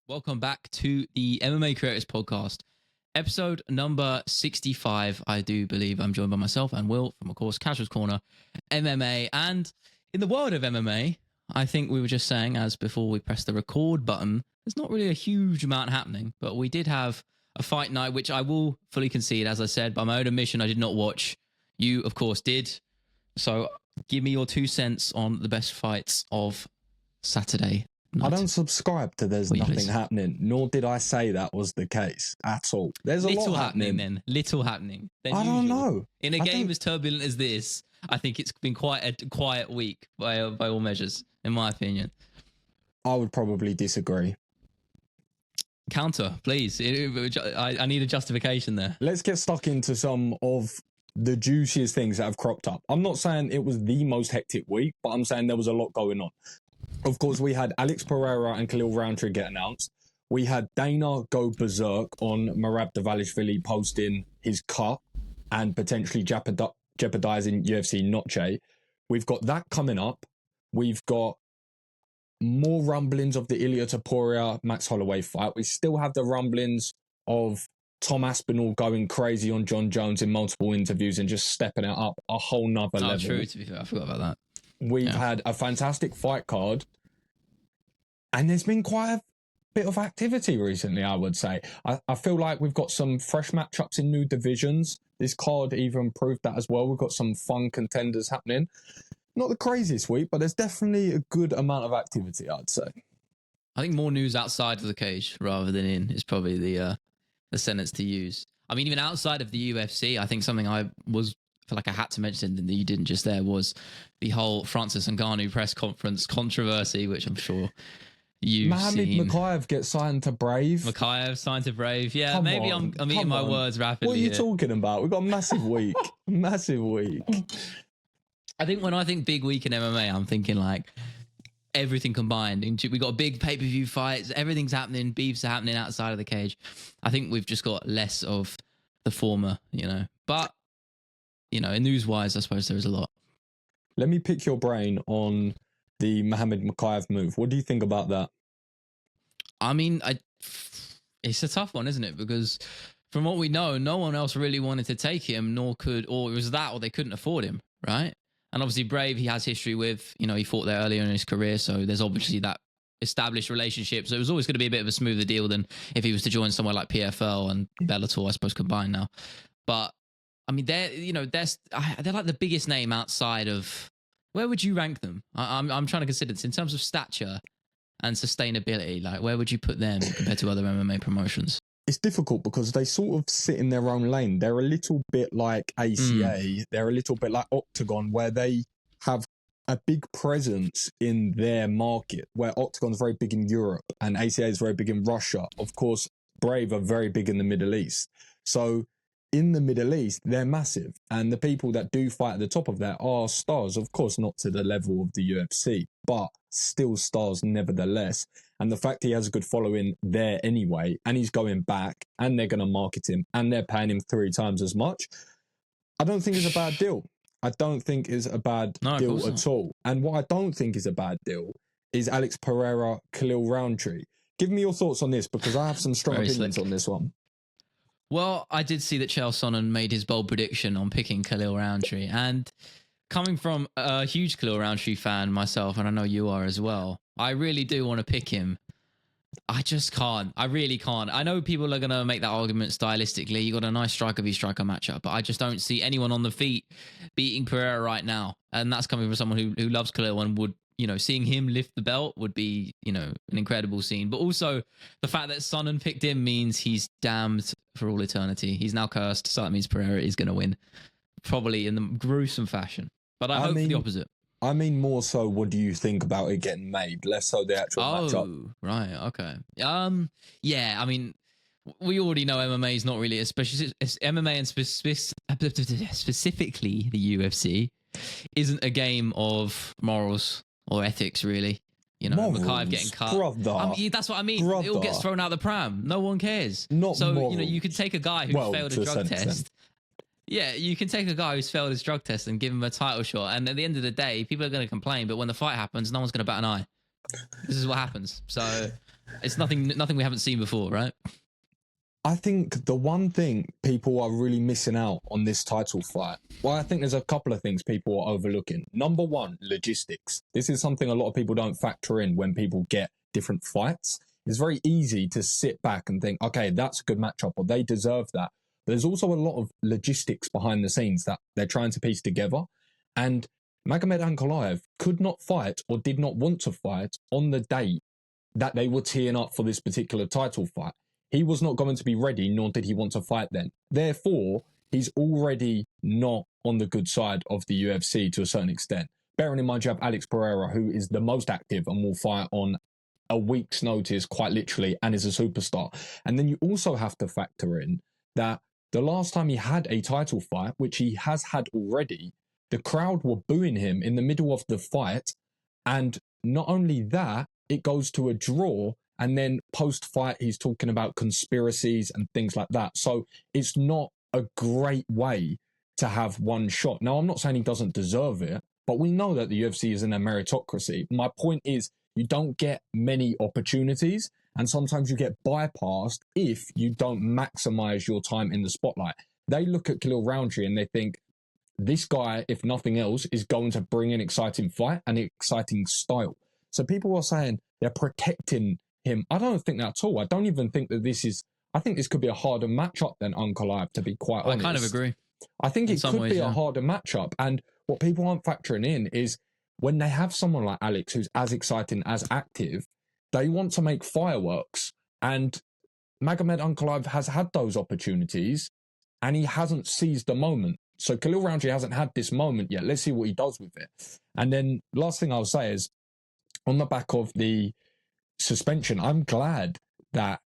Welcome back to the MMA Creators Podcast, episode number 65. I do believe I'm joined by myself and Will from, of course, Casuals Corner MMA. And in the world of MMA, I think we were just saying, as before we press the record button, there's not really a huge amount happening, but we did have a fight night, which I will fully concede, as I said, by my own admission, I did not watch. You, of course, did. So give me your 2 cents on the best fights of Saturday night. I don't subscribe to there's nothing happening, nor did I say that was the case at all. There's a lot happening. Then. Little happening. I don't know. In a game as turbulent as this, I think it's been quite a quiet week by all measures, in my opinion. I would probably disagree. Counter, please. I need a justification there. Let's get stuck into some of the juiciest things that have cropped up. I'm not saying it was the most hectic week, but I'm saying there was a lot going on. Of course, we had Alex Pereira and Khalil Roundtree get announced. We had Dana go berserk on Merab Dvalishvili posting his cut and potentially jeopardizing UFC Noche. We've got that coming up. We've got more rumblings of the Ilia Topuria Max Holloway fight. We still have the rumblings of Tom Aspinall going crazy on John Jones in multiple interviews and just stepping it up a whole nother level. True, to be fair. I forgot about that. We've had a fantastic fight card, and there's been quite a bit of activity recently, I would say. I feel like we've got some fresh matchups in new divisions. This card even proved that as well. We've got some fun contenders happening. Not the craziest week, but there's definitely a good amount of activity, I'd say. I think more news outside of the cage rather than in is probably the sentence to use. I mean, even outside of the UFC, I think something I feel like I had to mention that you didn't just there was the whole Francis Ngannou press conference controversy, which I'm sure you've seen. Mohamed gets signed to Brave. Mokaev signed to Brave. Yeah, maybe I'm eating my words rapidly. What are you talking about? We've got a massive week. Massive week. I think when I think big week in MMA, I'm thinking like everything combined. We got big pay-per-view fights. Everything's happening. Beefs are happening outside of the cage. I think we've just got less of the former, But, news-wise, I suppose there's a lot. Let me pick your brain on the Mohamed Mokaev move. What do you think about that? I mean, it's a tough one, isn't it? Because from what we know, no one else really wanted to take him, or it was that, or they couldn't afford him, right? And obviously Brave, he has history with, he fought there earlier in his career, so there's obviously that established relationship. So it was always going to be a bit of a smoother deal than if he was to join somewhere like PFL and Bellator, I suppose, combined now. But I mean, they're like the biggest name outside of. Where would you rank them? I'm trying to consider this in terms of stature and sustainability. Like, where would you put them compared to other MMA promotions? It's difficult because they sort of sit in their own lane. They're a little bit like ACA. They're a little bit like Octagon, where they have a big presence in their market, where Octagon's very big in Europe and ACA is very big in Russia. Of course, Brave are very big in the Middle East. So in the Middle East, they're massive. And the people that do fight at the top of that are stars. Of course, not to the level of the UFC, but still stars nevertheless. And the fact he has a good following there anyway, and he's going back, and they're going to market him, and they're paying him 3 times as much, I don't think it's a bad deal. I don't think it's a bad deal at all. And what I don't think is a bad deal is Alex Pereira, Khalil Roundtree. Give me your thoughts on this, because I have some strong opinions on this one. Well, I did see that Chael Sonnen made his bold prediction on picking Khalil Roundtree, and coming from a huge Khalil Roundtree fan myself, and I know you are as well, I really do want to pick him. I just can't. I really can't. I know people are going to make that argument stylistically. You got a nice striker v striker matchup, but I just don't see anyone on the feet beating Pereira right now. And that's coming from someone who loves Khalil and would, seeing him lift the belt would be, an incredible scene. But also the fact that Sonnen picked him means he's damned for all eternity. He's now cursed. So that means Pereira is going to win, probably in the gruesome fashion. But I hope for the opposite. I mean, more so, what do you think about it getting made? Less so the actual matchup. Right, okay. Yeah, I mean, we already know MMA is not really, especially MMA and specifically the UFC, isn't a game of morals or ethics, really. Mokaev getting cut. That's what I mean. It all gets thrown out the pram. No one cares. You could take a guy who failed a drug test. Yeah, you can take a guy who's failed his drug test and give him a title shot. And at the end of the day, people are going to complain. But when the fight happens, no one's going to bat an eye. This is what happens. So It's nothing we haven't seen before, right? I think the one thing people are really missing out on this title fight, well, I think there's a couple of things people are overlooking. Number one, logistics. This is something a lot of people don't factor in when people get different fights. It's very easy to sit back and think, okay, that's a good matchup, or they deserve that. But there's also a lot of logistics behind the scenes that they're trying to piece together. And Magomed Ankalaev could not fight, or did not want to fight, on the date that they were teeing up for this particular title fight. He was not going to be ready, nor did he want to fight then. Therefore, he's already not on the good side of the UFC to a certain extent. Bearing in mind, you have Alex Pereira, who is the most active and will fight on a week's notice, quite literally, and is a superstar. And then you also have to factor in that the last time he had a title fight, which he has had already, the crowd were booing him in the middle of the fight. And not only that, it goes to a draw. And then post-fight, he's talking about conspiracies and things like that. So it's not a great way to have one shot. Now, I'm not saying he doesn't deserve it, but we know that the UFC is in a meritocracy. My point is, you don't get many opportunities, and sometimes you get bypassed if you don't maximize your time in the spotlight. They look at Khalil Roundtree and they think, this guy, if nothing else, is going to bring an exciting fight and an exciting style. So people are saying they're protecting him. I don't think that at all. I don't even think that this is... I think this could be a harder matchup than Ankalaev, to be quite honest. I kind of agree. I think it could be a harder matchup. And what people aren't factoring in is when they have someone like Alex who's as exciting, as active, they want to make fireworks. And Magomed Ankalaev has had those opportunities and he hasn't seized the moment. So Khalil Roundtree hasn't had this moment yet. Let's see what he does with it. And then last thing I'll say is, on the back of the suspension, I'm glad that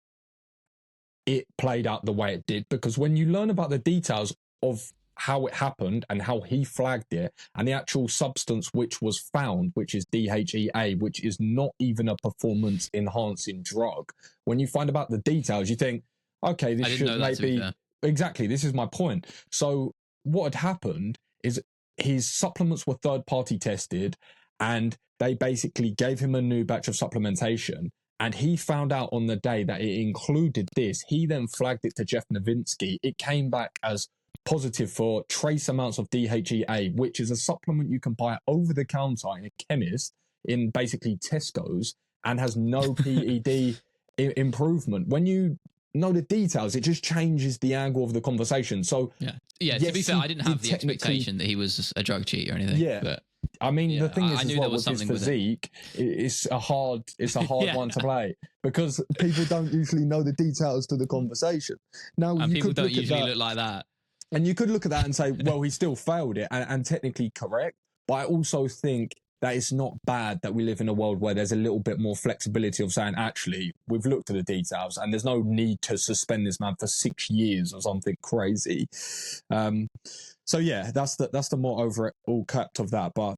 it played out the way it did, because when you learn about the details of how it happened and how he flagged it and the actual substance which was found, which is DHEA, which is not even a performance enhancing drug, when you find about the details, you think, okay, this should maybe... Exactly, this is my point. So what had happened is his supplements were third-party tested, and they basically gave him a new batch of supplementation, and he found out on the day that it included this. He then flagged it to Jeff Novinsky. It came back as positive for trace amounts of DHEA, which is a supplement you can buy over the counter in a chemist, in basically Tesco's, and has no PED improvement. When you know the details, it just changes the angle of the conversation. So yeah, yes, to be fair, I didn't have the expectation that he was a drug cheat or anything. Yeah, but I mean, yeah, the thing is, I knew as well, there was with his something physique, it's a hard yeah. one to play, because people don't usually know the details to the conversation. Now, and you people could don't look usually at that, look like that. And you could look at that and say, well, he still failed it, and technically correct. But I also think that it's not bad that we live in a world where there's a little bit more flexibility of saying, actually, we've looked at the details and there's no need to suspend this man for 6 years or something crazy. So yeah, that's the more overall cut of that. But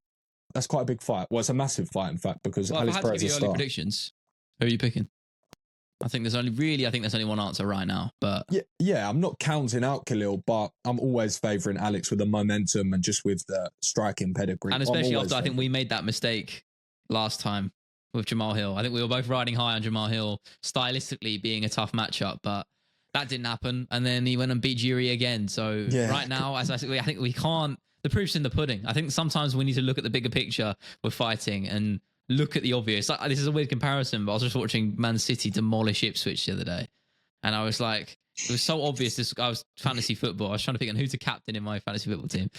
that's quite a big fight. Well, it's a massive fight, in fact, because Alex Pereira is a star. Predictions. Who are you picking? I think there's only one answer right now. But yeah, I'm not counting out Khalil, but I'm always favouring Alex with the momentum and just with the striking pedigree. And especially after I think we made that mistake last time with Jamal Hill. I think we were both riding high on Jamal Hill, stylistically being a tough matchup, but that didn't happen. And then he went and beat Jury again. So right now, I think we can't. The proof's in the pudding. I think sometimes we need to look at the bigger picture with fighting and look at the obvious. Like, this is a weird comparison, but I was just watching Man City demolish Ipswich the other day, and I was like, it was so obvious. I was fantasy football. I was trying to pick who to captain in my fantasy football team.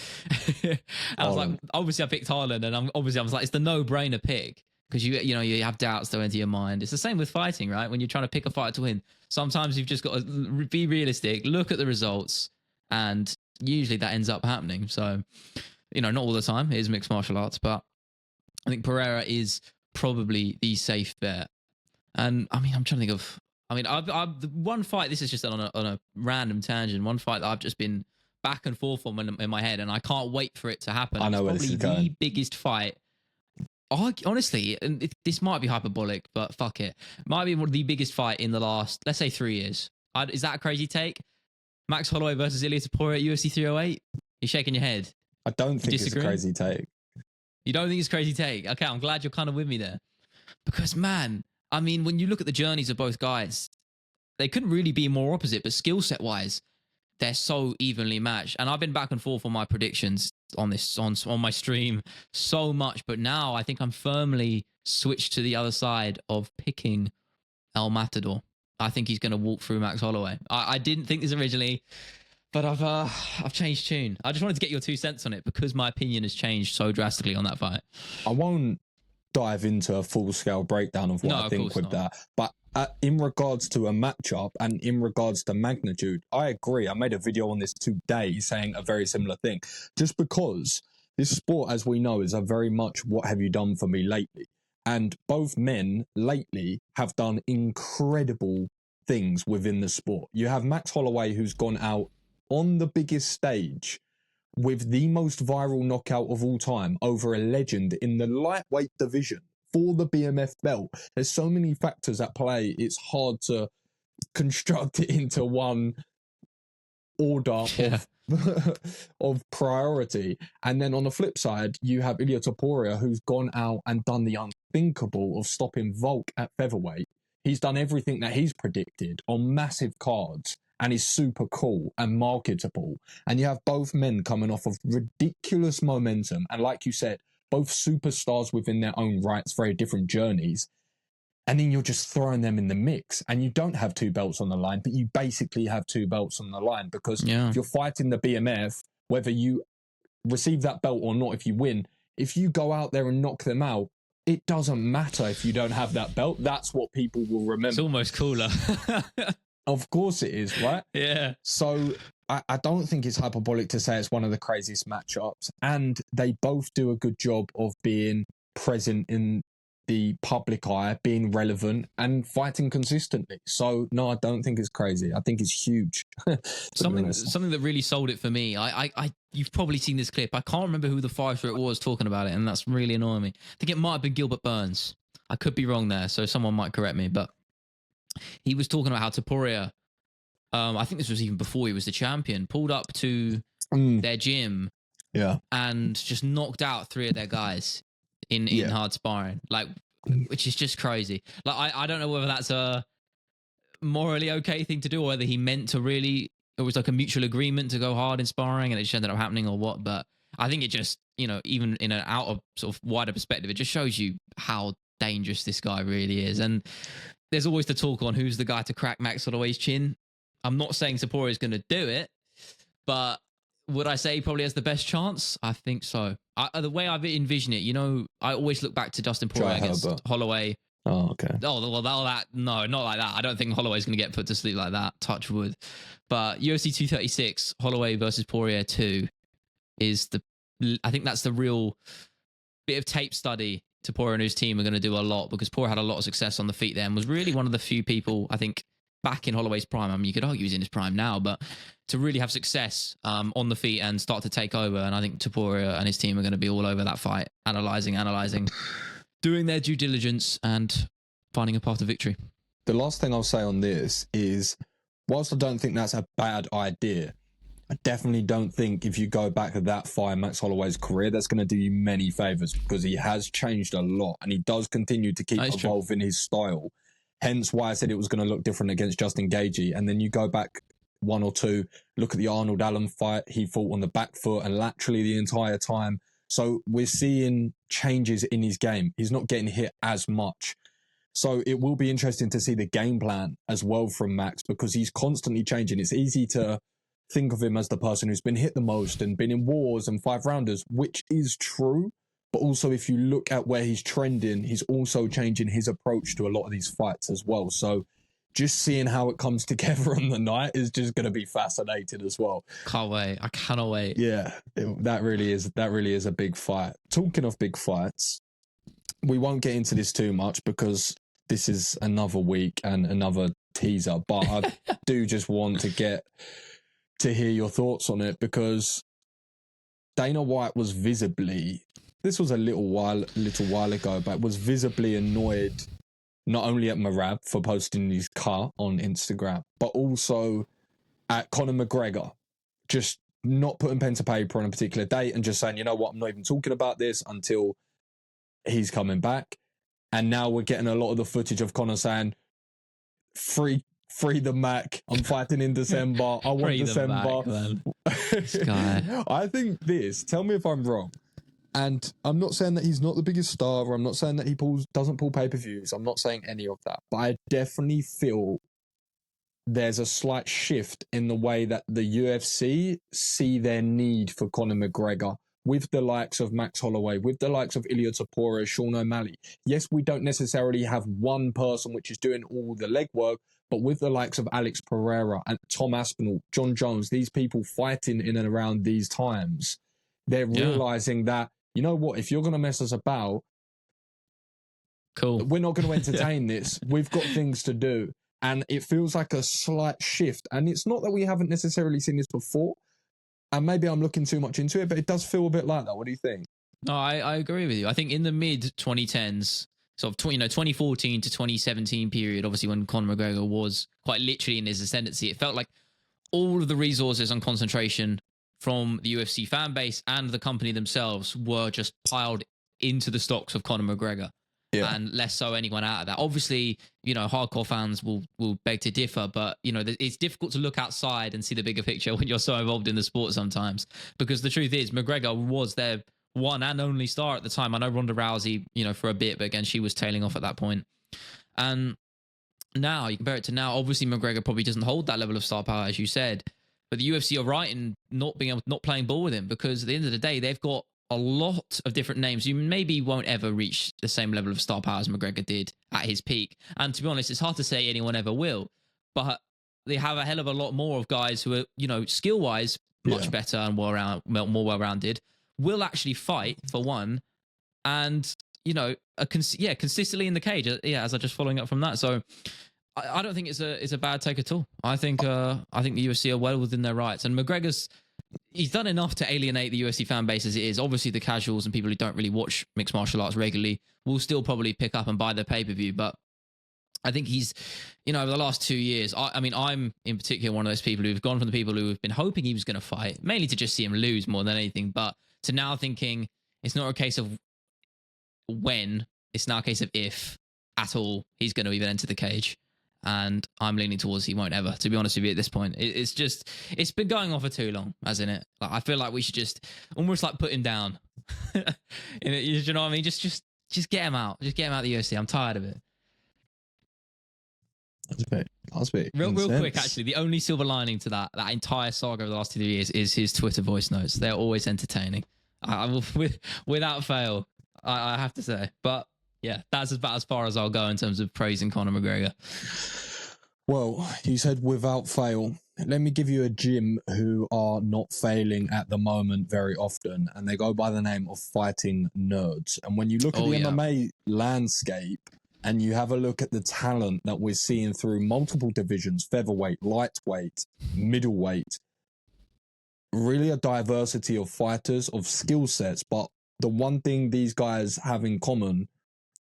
I was like, obviously I picked Haaland, and I was like, it's the no-brainer pick, because you have doubts that enter your mind. It's the same with fighting, right? When you're trying to pick a fight to win, sometimes you've just got to be realistic, look at the results, and usually that ends up happening. So, not all the time. It is mixed martial arts, but I think Pereira is probably the safe bet. And I mean, I'm trying to think of. I mean, I've the one fight. This is just on a random tangent. One fight that I've just been back and forth on in my head, and I can't wait for it to happen. I know where this is going. The biggest fight. Honestly, and this might be hyperbolic, but fuck it. Might be one of the biggest fight in the last, let's say, 3 years. Is that a crazy take? Max Holloway versus Ilia Topuria at UFC 308. You're shaking your head. I don't think it's a crazy take. You don't think it's a crazy take? Okay, I'm glad you're kind of with me there. Because, man, I mean, when you look at the journeys of both guys, they couldn't really be more opposite, but skill set wise, they're so evenly matched. And I've been back and forth on my predictions on this on my stream so much, but now I think I'm firmly switched to the other side of picking El Matador. I think he's going to walk through Max Holloway. I didn't think this originally, but I've changed tune. I just wanted to get your 2 cents on it because my opinion has changed so drastically on that fight. I won't dive into a full-scale breakdown of what I think with that, but in regards to a matchup and in regards to magnitude, I agree. I made a video on this today saying a very similar thing, just because this sport, as we know, is a very much what have you done for me lately. And both men lately have done incredible things within the sport. You have Max Holloway, who's gone out on the biggest stage with the most viral knockout of all time over a legend in the lightweight division for the BMF belt. There's so many factors at play, it's hard to construct it into one order of priority. And then on the flip side, you have Ilia Topuria, who's gone out and done the unthinkable of stopping Volk at featherweight. He's done everything that he's predicted on massive cards and is super cool and marketable. And you have both men coming off of ridiculous momentum. And like you said, both superstars within their own rights, very different journeys. And then you're just throwing them in the mix. And you don't have 2 belts on the line, but you basically have 2 belts on the line because if you're fighting the BMF, whether you receive that belt or not, if you win, if you go out there and knock them out, it doesn't matter if you don't have that belt. That's what people will remember. It's almost cooler. Of course it is, right? Yeah. So I don't think it's hyperbolic to say it's one of the craziest matchups. And they both do a good job of being present in the public eye, being relevant and fighting consistently. So no, I don't think it's crazy. I think it's huge. something that really sold it for me. You've probably seen this clip. I can't remember who the fighter it was talking about it, and that's really annoying me. I think it might have been Gilbert Burns. I could be wrong there, so someone might correct me. But he was talking about how Topuria, I think this was even before he was the champion, pulled up to their gym, and just knocked out 3 of their guys in hard sparring, like, which is just crazy. Like, I don't know whether that's a morally okay thing to do or whether he meant to really, it was like a mutual agreement to go hard in sparring and it just ended up happening or what. But I think it just, even in an out of sort of wider perspective, it just shows you how dangerous this guy really is. And there's always the talk on who's the guy to crack Max Holloway's chin. I'm not saying Topuria is going to do it, but would I say he probably has the best chance? I think so. The way I've envisioned it, I always look back to Dustin Poirier against Holloway. Oh, okay. Oh, well, no, not like that. I don't think Holloway's going to get put to sleep like that. Touch wood. But UFC 236, Holloway versus Poirier 2 is I think that's the real bit of tape study to Poirier and his team are going to do a lot, because Poirier had a lot of success on the feet there and was really one of the few people, I think, back in Holloway's prime. I mean, you could argue he's in his prime now, but to really have success on the feet and start to take over. And I think Topuria and his team are going to be all over that fight, analysing, doing their due diligence and finding a path to victory. The last thing I'll say on this is, whilst I don't think that's a bad idea, I definitely don't think if you go back to that far in Max Holloway's career, that's going to do you many favours, because he has changed a lot and he does continue to keep evolving his style. Hence why I said it was going to look different against Justin Gaethje. And then you go back 1 or 2, look at the Arnold Allen fight. He fought on the back foot and laterally the entire time. So we're seeing changes in his game. He's not getting hit as much. So it will be interesting to see the game plan as well from Max, because he's constantly changing. It's easy to think of him as the person who's been hit the most and been in wars and 5-rounders, which is true. But also, if you look at where he's trending, he's also changing his approach to a lot of these fights as well. So just seeing how it comes together on the night is just going to be fascinating as well. Can't wait. I cannot wait. Yeah, that really is a big fight. Talking of big fights, we won't get into this too much because this is another week and another teaser. But I do just want to get to hear your thoughts on it, because Dana White was visibly... This was a little while ago, but was visibly annoyed not only at Merab for posting his car on Instagram, but also at Conor McGregor, just not putting pen to paper on a particular date and just saying, you know what, I'm not even talking about this until he's coming back. And now we're getting a lot of the footage of Conor saying, free the Mac. I'm fighting in December. I want Free the December. Mac, man. This guy. I think tell me if I'm wrong. And I'm not saying that he's not the biggest star, or I'm not saying that he doesn't pull pay-per-views. I'm not saying any of that. But I definitely feel there's a slight shift in the way that the UFC see their need for Conor McGregor with the likes of Max Holloway, with the likes of Ilia Topuria, Sean O'Malley. Yes, we don't necessarily have one person which is doing all the legwork, but with the likes of Alex Pereira and Tom Aspinall, John Jones, these people fighting in and around these times, they're realizing that, you know what, if you're going to mess us about, cool, we're not going to entertain this. We've got things to do. And it feels like a slight shift. And it's not that we haven't necessarily seen this before. And maybe I'm looking too much into it, but it does feel a bit like that. What do you think? No, I agree with you. I think in the mid 2010s, sort of 2014 to 2017 period, obviously when Conor McGregor was quite literally in his ascendancy, it felt like all of the resources and concentration from the UFC fan base and the company themselves were just piled into the stocks of Conor McGregor. Yeah. And less so anyone out of that. Obviously, hardcore fans will beg to differ, but it's difficult to look outside and see the bigger picture when you're so involved in the sport sometimes. Because the truth is, McGregor was their one and only star at the time. I know Ronda Rousey, for a bit, but again, she was tailing off at that point. And now you compare it to now. Obviously, McGregor probably doesn't hold that level of star power, as you said. But the UFC are right in not playing ball with him, because at the end of the day, they've got a lot of different names. You maybe won't ever reach the same level of star power as McGregor did at his peak. And to be honest, it's hard to say anyone ever will. But they have a hell of a lot more of guys who are, skill-wise, much better and more well-rounded, will actually fight, for one, and, consistently in the cage. As I just following up from that. So I don't think it's a bad take at all. I think the UFC are well within their rights. And he's done enough to alienate the UFC fan base as it is. Obviously, the casuals and people who don't really watch mixed martial arts regularly will still probably pick up and buy the pay-per-view. But I think he's, over the last 2 years, I'm in particular one of those people who've gone from the people who have been hoping he was going to fight, mainly to just see him lose more than anything, but to now thinking it's not a case of when, it's now a case of if at all he's going to even enter the cage. And I'm leaning towards he won't ever, to be honest with you, at this point. It's been going on for too long, hasn't it? Like, I feel like we should just almost like put him down. You know what I mean? Just get him out. Just get him out of the UFC. I'm tired of it. That's a bit real quick, actually, the only silver lining to that entire saga of the last 2 years is his Twitter voice notes. They're always entertaining. I will, without fail, I have to say. But yeah, that's about as far as I'll go in terms of praising Conor McGregor. Well, you said without fail. Let me give you a gym who are not failing at the moment very often, and they go by the name of Fighting Nerds. And when you look at the MMA landscape and you have a look at the talent that we're seeing through multiple divisions, featherweight, lightweight, middleweight, really a diversity of fighters, of skill sets. But the one thing these guys have in common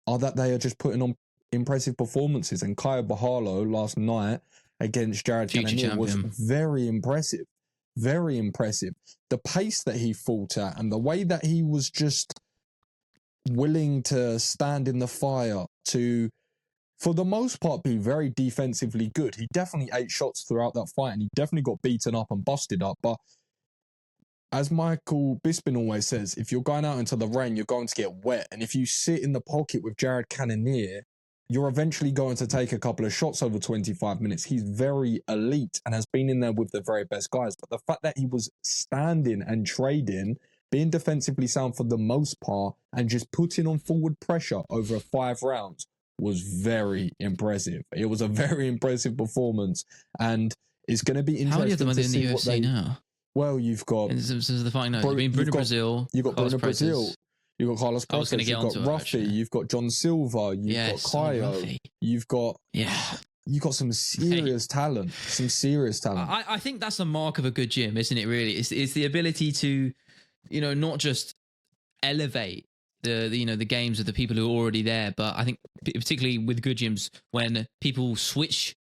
are that they are just putting on impressive performances. And Kaya Bahalo last night against Jared Cannonier was very impressive. Very impressive. The pace that he fought at and the way that he was just willing to stand in the fire to, for the most part, be very defensively good. He definitely ate shots throughout that fight and he definitely got beaten up and busted up. But as Michael Bisping always says, if you're going out into the rain, you're going to get wet. And if you sit in the pocket with Jared Cannonier, you're eventually going to take a couple of shots over 25 minutes. He's very elite and has been in there with the very best guys. But the fact that he was standing and trading, being defensively sound for the most part, and just putting on forward pressure over 5 rounds was very impressive. It was a very impressive performance. And it's going to be interesting to see what they... now? Well, you've got... This is the fight now. Bruno Brazil. You've got Bruno Brazil. You've got Carlos Prates. You've got Ruffy. You've got John Silva. You've got Kaio. You've got... You've got some serious talent. Some serious talent. I think that's a mark of a good gym, isn't it, really? It's the ability to, not just elevate the games of the people who are already there, but I think particularly with good gyms, when people switch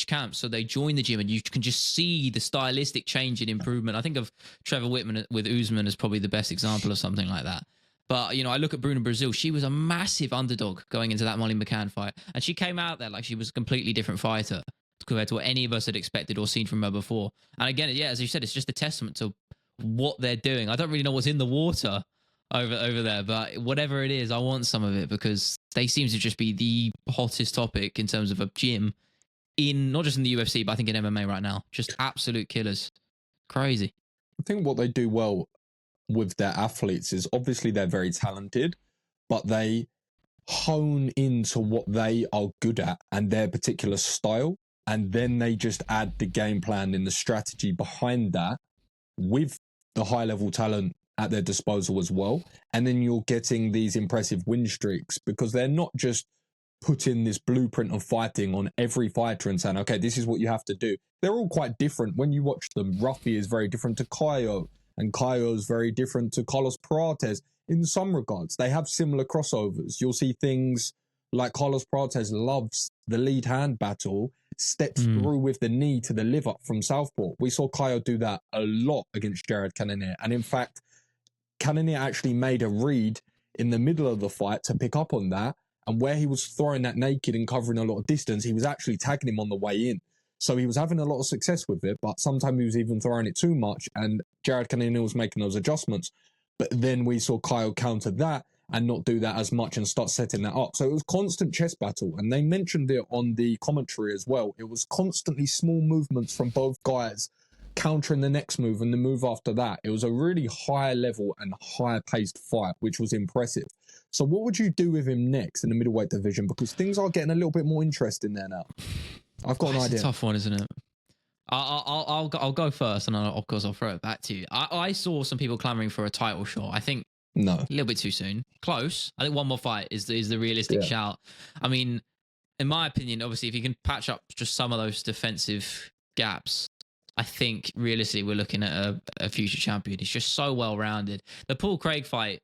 camps, so they join the gym and you can just see the stylistic change and improvement. I think of Trevor Whitman with Usman as probably the best example of something like that. But, I look at Bruna Brazil. She was a massive underdog going into that Molly McCann fight. And she came out there like she was a completely different fighter compared to what any of us had expected or seen from her before. And again, yeah, as you said, it's just a testament to what they're doing. I don't really know what's in the water over there, but whatever it is, I want some of it because they seem to just be the hottest topic in terms of a gym in not just in the UFC, but I think in MMA right now. Just absolute killers. Crazy. I think what they do well with their athletes is obviously they're very talented, but they hone into what they are good at and their particular style. And then they just add the game plan and the strategy behind that with the high level talent at their disposal as well. And then you're getting these impressive win streaks because they're not just putting this blueprint of fighting on every fighter and saying, okay, this is what you have to do. They're all quite different. When you watch them, Ruffy is very different to Kaio, and Kaio is very different to Carlos Prates in some regards. They have similar crossovers. You'll see things like Carlos Prates loves the lead hand battle, steps through with the knee to the liver from southpaw. We saw Kaio do that a lot against Jared Cannonier. And in fact, Cannonier actually made a read in the middle of the fight to pick up on that. And where he was throwing that naked and covering a lot of distance, he was actually tagging him on the way in. So he was having a lot of success with it, but sometimes he was even throwing it too much, and Jared Cannonier was making those adjustments. But then we saw Kyle counter that and not do that as much and start setting that up. So it was constant chess battle, and they mentioned it on the commentary as well. It was constantly small movements from both guys, countering the next move and the move after that. It was a really high level and high paced fight, which was impressive. So what would you do with him next in the middleweight division? Because things are getting a little bit more interesting there now. I've got an idea. It's a tough one, isn't it? I'll go first, and of course I'll throw it back to you. I saw some people clamoring for a title shot. I think no, a little bit too soon. Close. I think one more fight is the realistic shout. I mean, in my opinion, obviously, if you can patch up just some of those defensive gaps, I think realistically we're looking at a future champion. He's just so well rounded. The Paul Craig fight,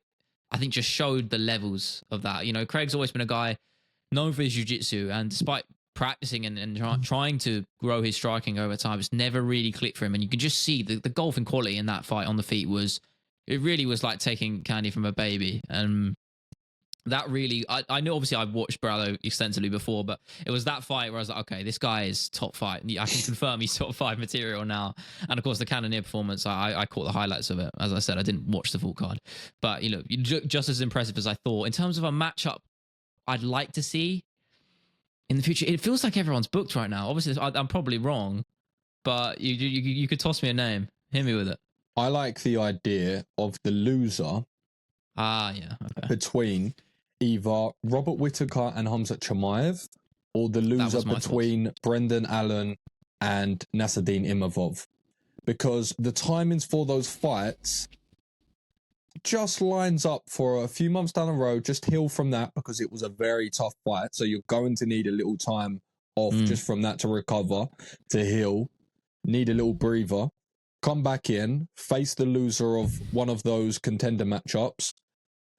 I think, just showed the levels of that. Craig's always been a guy known for his jiu-jitsu, and despite practicing and trying to grow his striking over time, it's never really clicked for him. And you can just see the golfing quality in that fight on the feet it really was like taking candy from a baby. And that really, I know obviously I've watched Brallo extensively before, but it was that fight where I was like, okay, this guy is top five. I can confirm he's top five material now. And of course the Cannonier performance, I caught the highlights of it. As I said, I didn't watch the full card, but just as impressive as I thought. In terms of a matchup I'd like to see in the future, it feels like everyone's booked right now. Obviously, I'm probably wrong, but you could toss me a name. Hit me with it. I like the idea of the loser between either Robert Whittaker and Hamzat Chimaev, or the loser between Brendan Allen and Nasruddin Imavov. Because the timings for those fights just lines up for a few months down the road. Just heal from that, because it was a very tough fight. So you're going to need a little time off just from that to recover, to heal, need a little breather, come back in, face the loser of one of those contender matchups,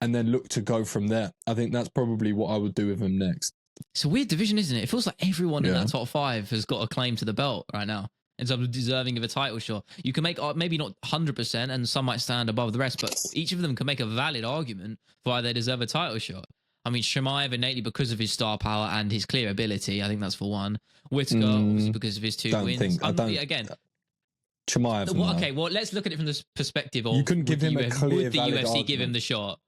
and then look to go from there. I think that's probably what I would do with him next. It's a weird division, isn't it? It feels like everyone in that top five has got a claim to the belt right now in terms of deserving of a title shot. You can make maybe not 100%, and some might stand above the rest, but each of them can make a valid argument for why they deserve a title shot. I mean, Chimaev innately because of his star power and his clear ability. I think that's for one. Whittaker obviously because of his two wins. Again, Chimaev. Okay, well, let's look at it from this perspective of you couldn't give him a clear, would the UFC argument. give him the shot?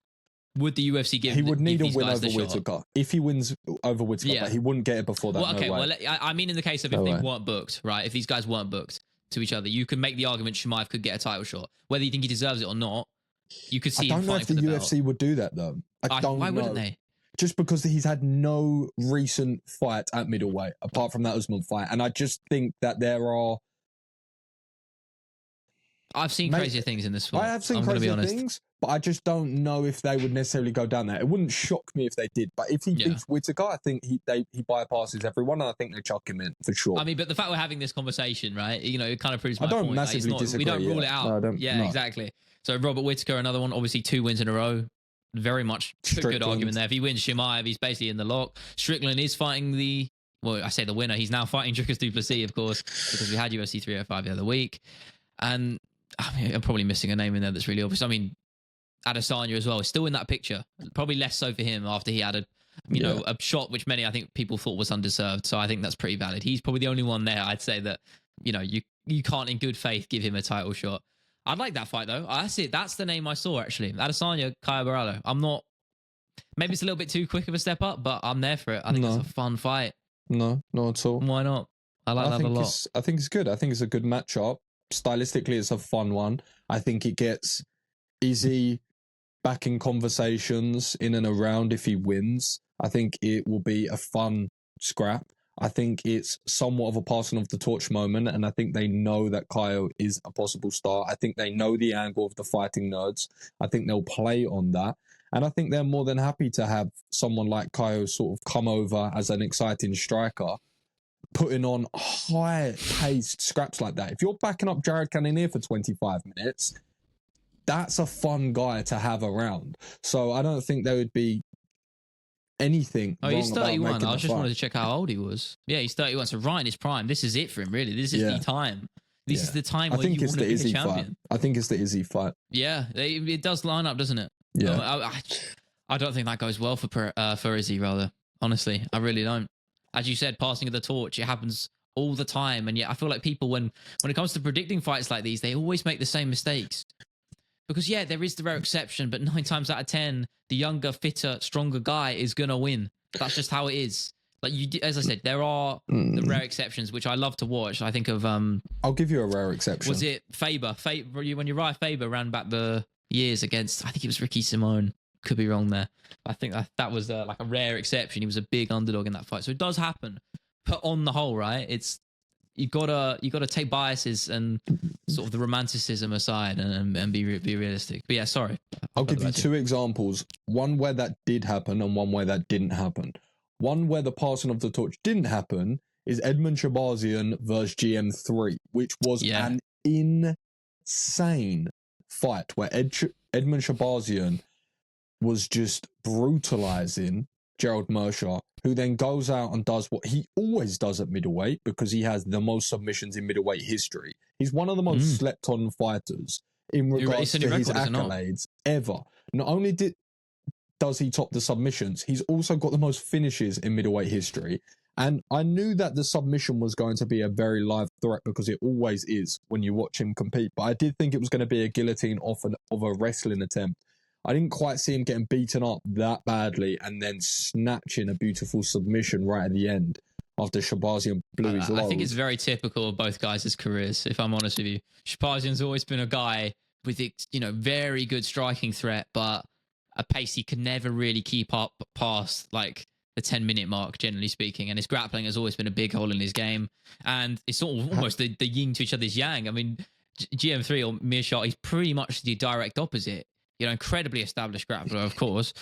Would the UFC give him the shot? He would need a win over Whittaker. If he wins over Whittaker, but he wouldn't get it before that. Well, okay, I mean in the case of if they weren't booked, right? If these guys weren't booked to each other, you can make the argument Chimaev could get a title shot. Whether you think he deserves it or not, you could see him fighting for the belt. I don't know if the UFC would do that, though. I don't know. Why wouldn't they? Just because he's had no recent fight at middleweight, apart from that Usman fight. And I just think that there are... I've seen crazier things in this fight. I have seen crazier things, but I just don't know if they would necessarily go down there. It wouldn't shock me if they did, but if he beats Whittaker, I think he bypasses everyone, and I think they chuck him in for sure. I mean, but the fact we're having this conversation, right? It kind of proves my point. I don't massively disagree. We don't rule it out. No, exactly. So Robert Whittaker, another one, obviously 2 wins in a row. Very much a good argument there. If he wins Chimaev, he's basically in the lock. Strickland is fighting the winner. He's now fighting Dricus du Plessis, of course, because we had UFC 305 the other week. And I mean, I'm probably missing a name in there that's really obvious. I mean, Adesanya as well is still in that picture. Probably less so for him after he had a shot which many I think people thought was undeserved. So I think that's pretty valid. He's probably the only one there I'd say that you can't in good faith give him a title shot. I'd like that fight though. That's it. That's the name I saw actually. Adesanya, Caio Borralho. I'm not. Maybe it's a little bit too quick of a step up, but I'm there for it. I think it's a fun fight. No, not at all. Why not? I like that a lot. I think it's good. I think it's a good matchup. Stylistically, it's a fun one. I think it gets Izzy back in conversations in and around if he wins. I think it will be a fun scrap. I think it's somewhat of a passing of the torch moment, and I think they know that Caio is a possible star. I think they know the angle of the Fighting Nerds. I think they'll play on that. And I think they're more than happy to have someone like Caio sort of come over as an exciting striker, putting on high-paced scraps like that. If you're backing up Jared Cannonier for 25 minutes, that's a fun guy to have around. So I don't think there would be anything wrong he's 31. about I just wanted to check how old he was. Yeah, he's 31. So right in his prime. This is it for him, really. This is the time. This is the time where you want to be the champion. Fight. I think it's the Izzy fight. Yeah, it does line up, doesn't it? Yeah. I don't think that goes well for Izzy, rather. Honestly, I really don't. As you said, passing of the torch, it happens all the time. And yet I feel like people, when it comes to predicting fights like these, they always make the same mistakes. Because, yeah, there is the rare exception, but 9 times out of 10, the younger, fitter, stronger guy is going to win. That's just how it is. Like as I said, there are the rare exceptions, which I love to watch. I think of... I'll give you a rare exception. Was it Faber? When Uriah Faber ran back the years against, I think it was Ricky Simone. Could be wrong there. I think that was like a rare exception. He was a big underdog in that fight. So it does happen. But on the whole, right, it's... You gotta take biases and sort of the romanticism aside and be realistic. But yeah, sorry. I'll give you 2 examples. One where that did happen and one where that didn't happen. One where the passing of the torch didn't happen is Edmund Shabazian versus GM3, which was an insane fight where Edmund Shabazian was just brutalizing Gerald Mershaw, who then goes out and does what he always does at middleweight because he has the most submissions in middleweight history. He's one of the most slept-on fighters in regards to his accolades ever. Not only does he top the submissions, he's also got the most finishes in middleweight history. And I knew that the submission was going to be a very live threat because it always is when you watch him compete. But I did think it was going to be a guillotine of a wrestling attempt. I didn't quite see him getting beaten up that badly and then snatching a beautiful submission right at the end after Shabazian blew his load. I think it's very typical of both guys' careers, if I'm honest with you. Shabazian's always been a guy with, very good striking threat, but a pace he can never really keep up past like the 10-minute mark, generally speaking. And his grappling has always been a big hole in his game. And it's sort of almost the yin to each other's yang. I mean, GM3 or Meerschaert, he's pretty much the direct opposite. Incredibly established grappler, of course.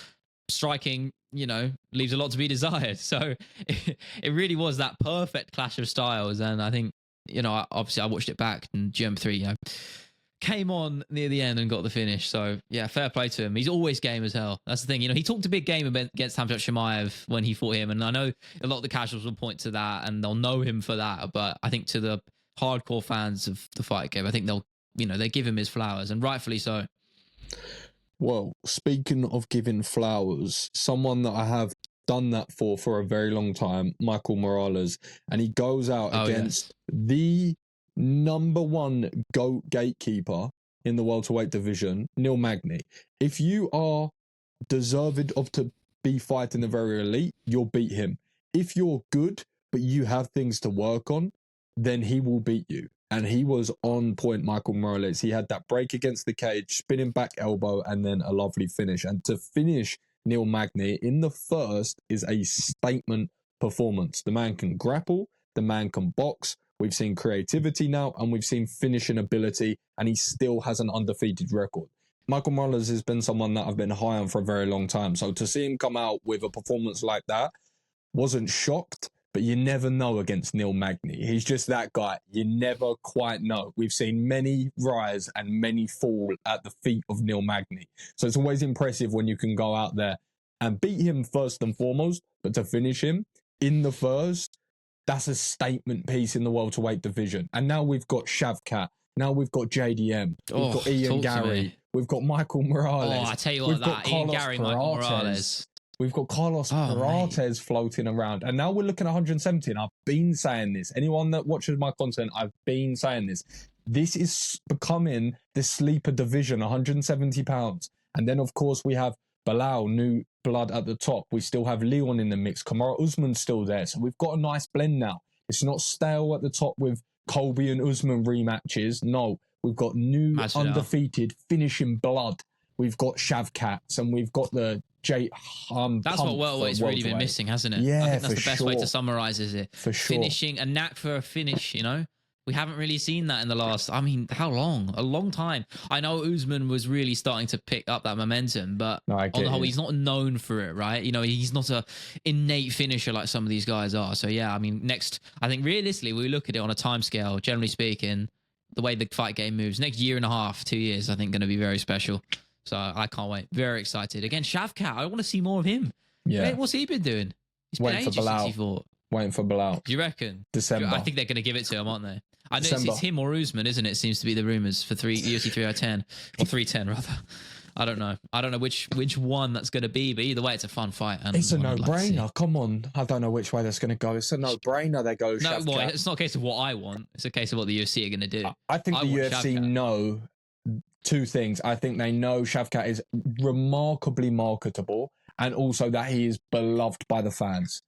Striking, leaves a lot to be desired. So it really was that perfect clash of styles. And I think, obviously I watched it back and GM3, came on near the end and got the finish. So yeah, fair play to him. He's always game as hell. That's the thing. He talked a big game against Hamzat Chimaev when he fought him. And I know a lot of the casuals will point to that and they'll know him for that. But I think to the hardcore fans of the fight game, I think they'll, they give him his flowers, and rightfully so. Well, speaking of giving flowers, someone that I have done that for a very long time, Michael Morales, and he goes out against the number 1 GOAT gatekeeper in the welterweight division, Neil Magny. If you are deserved of to be fighting the very elite, you'll beat him. If you're good, but you have things to work on, then he will beat you. And he was on point, Michael Morales. He had that break against the cage, spinning back elbow, and then a lovely finish. And to finish Neil Magny in the first is a statement performance. The man can grapple, the man can box. We've seen creativity now, and we've seen finishing ability, and he still has an undefeated record. Michael Morales has been someone that I've been high on for a very long time. So to see him come out with a performance like that, wasn't shocked. But you never know against Neil Magny. He's just that guy. You never quite know. We've seen many rise and many fall at the feet of Neil Magny. So it's always impressive when you can go out there and beat him first and foremost, but to finish him in the first, that's a statement piece in the welterweight division. And now we've got Shavkat Now we've got JDM. We've got Ian Gary. We've got Michael Morales. Oh, I tell you what, that Ian Gary, Michael Morales. We've got Carlos Perates floating around. And now we're looking at 170. And I've been saying this. Anyone that watches my content, I've been saying this. This is becoming the sleeper division, 170 pounds. And then, of course, we have Bilal, new blood at the top. We still have Leon in the mix. Kamaru Usman's still there. So we've got a nice blend now. It's not stale at the top with Colby and Usman rematches. No, we've got new undefeated finishing blood. We've got Shavkats and we've got the That's what welterweight's really been missing, hasn't it? Yeah, I think that's the best way to summarize it. For sure. Finishing, a knack for a finish, you know? We haven't really seen that in the last, I mean, how long? A long time. I know Usman was really starting to pick up that momentum, but on the whole, he's not known for it, right? You know, he's not a innate finisher like some of these guys are. So yeah, I mean, I think realistically, we look at it on a timescale, generally speaking, the way the fight game moves, next year and a half, 2 years, I think going to be very special. So I can't wait. Very excited. Again, Shavkat, I want to see more of him. Yeah. What's he been doing? He's been ages since he fought. Waiting for Bilal. Do you reckon? December. I think they're going to give it to him, aren't they? I know it's him or Usman, isn't it? Seems to be the rumours for UFC 310 or 310 rather. I don't know which one that's going to be, but either way, it's a fun fight. And it's a no-brainer. Come on, I don't know which way that's going to go. It's a no-brainer. They go. No, well, it's not a case of what I want. It's a case of what the UFC are going to do. I think the UFC know two things. I think they know Shavkat is remarkably marketable, and also that he is beloved by the fans.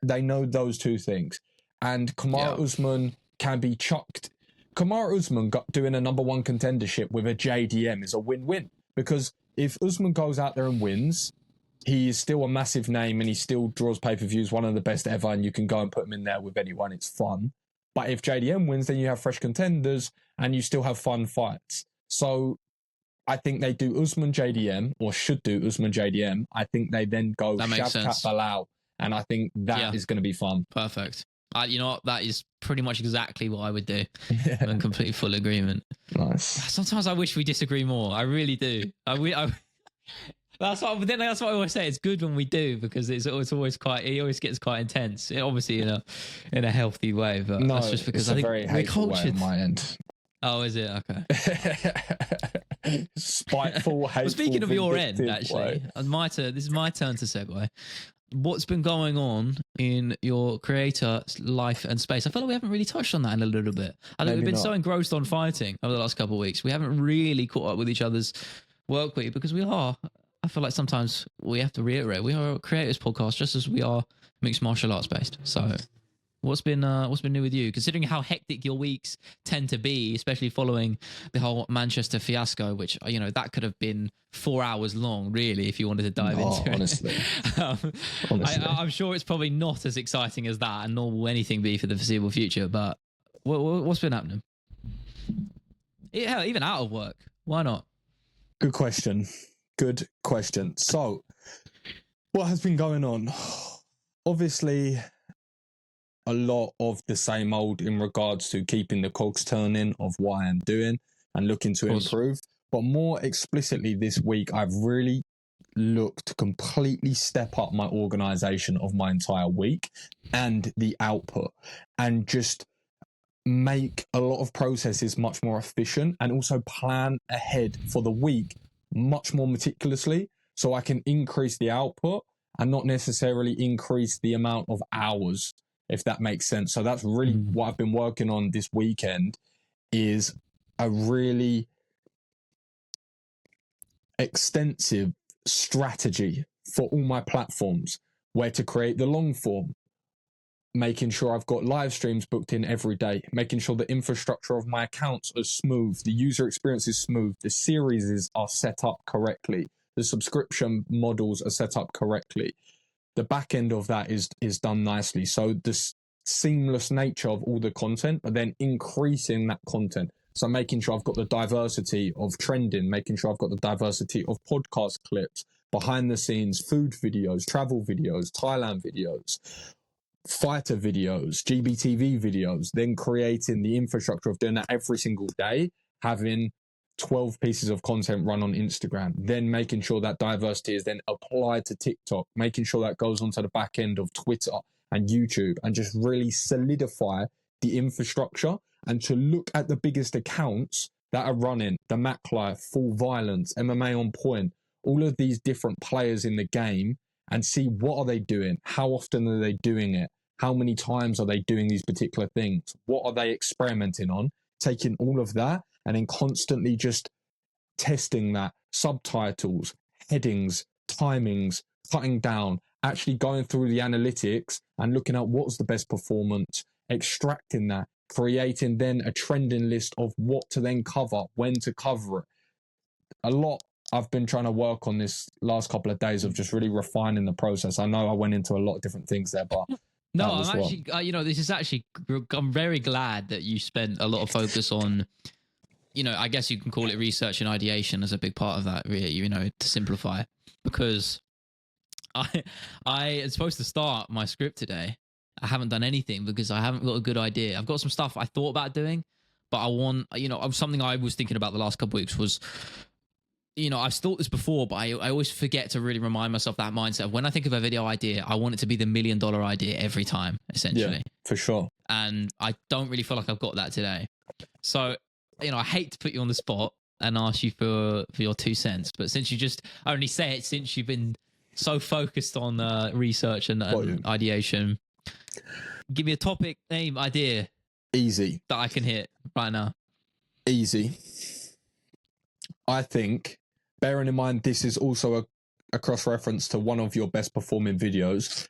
They know those two things. And Kamaru Usman can be chucked. Kamaru Usman doing a number one contendership with a JDM is a win-win. Because if Usman goes out there and wins, he is still a massive name and he still draws pay-per-views, one of the best ever, and you can go and put him in there with anyone. It's fun. But if JDM wins, then you have fresh contenders and you still have fun fights. So I think they do Usman JDM, or should do Usman JDM. I think they then go Shavkat Bilal. And I think that is going to be fun. Perfect. You know what? That is pretty much exactly what I would do. Yeah. I'm in complete full agreement. Nice. Sometimes I wish we disagree more. I really do. That's what I always say. It's good when we do because it always gets quite intense. Obviously in a healthy way, but that's just because I think we're cultured. On my end. Oh, is it? Okay. Spiteful, hateful. Well, speaking of your end, actually, this is my turn to segue. What's been going on in your creator life and space? I feel like we haven't really touched on that in a little bit. I think we've been so engrossed on fighting over the last couple of weeks. We haven't really caught up with each other's work week because I feel like sometimes we have to reiterate, we are a creators podcast just as we are mixed martial arts based. So what's been new with you, considering how hectic your weeks tend to be, especially following the whole Manchester fiasco, which, you know, that could have been 4 hours long, really, if you wanted to dive into honestly. it. I'm sure it's probably not as exciting as that, and nor will anything be for the foreseeable future, but what's been happening? Yeah, even out of work. Why not? Good question. So, what has been going on? Obviously, a lot of the same old in regards to keeping the cogs turning of what I am doing and looking to improve. But more explicitly this week, I've really looked to completely step up my organization of my entire week and the output and just make a lot of processes much more efficient and also plan ahead for the week much more meticulously so I can increase the output and not necessarily increase the amount of hours, if that makes sense. So that's really what I've been working on this weekend, is a really extensive strategy for all my platforms, where to create the long form, making sure I've got live streams booked in every day, making sure the infrastructure of my accounts is smooth, the user experience is smooth, the series are set up correctly, the subscription models are set up correctly. The back end of that is done nicely. So the seamless nature of all the content, but then increasing that content. So making sure I've got the diversity of trending, making sure I've got the diversity of podcast clips, behind the scenes food videos, travel videos, Thailand videos, fighter videos, GBTV videos, then creating the infrastructure of doing that every single day, having 12 pieces of content run on Instagram, then making sure that diversity is then applied to TikTok, making sure that goes onto the back end of Twitter and YouTube, and just really solidify the infrastructure and to look at the biggest accounts that are running, the Mac Life, Full Violence, MMA On Point, all of these different players in the game, and see what are they doing, how often are they doing it, how many times are they doing these particular things, what are they experimenting on, taking all of that and then constantly just testing that, subtitles, headings, timings, cutting down, actually going through the analytics and looking at what's the best performance, extracting that, creating then a trending list of what to then cover, when to cover it. A lot I've been trying to work on this last couple of days of just really refining the process. I know I went into a lot of different things there, but no, I'm actually, this is actually, I'm very glad that you spent a lot of focus on, I guess you can call it research and ideation as a big part of that, really, to simplify, because I am supposed to start my script today. I haven't done anything because I haven't got a good idea. I've got some stuff I thought about doing, but I want, something I was thinking about the last couple of weeks was, I've thought this before, but I always forget to really remind myself that mindset of when I think of a video idea, I want it to be the $1 million idea every time, essentially. Yeah, for sure. And I don't really feel like I've got that today. So, I hate to put you on the spot and ask you for your 2 cents, but since you just only say it since you've been so focused on research and ideation, give me a topic, name, idea. Easy. That I can hit right now. Easy. I think, bearing in mind this is also a cross-reference to one of your best performing videos,